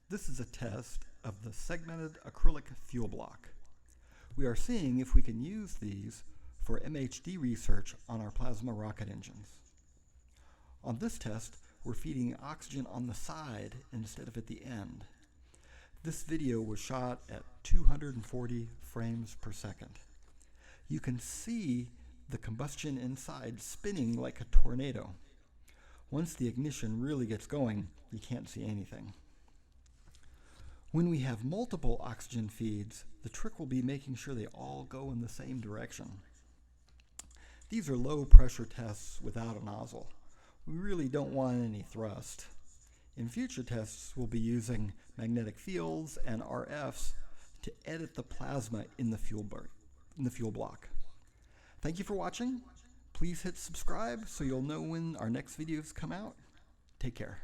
This is a test of the segmented acrylic fuel block. We are seeing if we can use these for MHD research on our plasma rocket engines. On this test, we're feeding oxygen on the side instead of at the end. This video was shot at 240 frames per second. You can see the combustion inside spinning like a tornado. Once the ignition really gets going, you can't see anything. When we have multiple oxygen feeds, the trick will be making sure they all go in the same direction. These are low pressure tests without a nozzle. We really don't want any thrust. In future tests, we'll be using magnetic fields and RFs to edit the plasma in the fuel block. Thank you for watching. Please hit subscribe so you'll know when our next videos come out. Take care.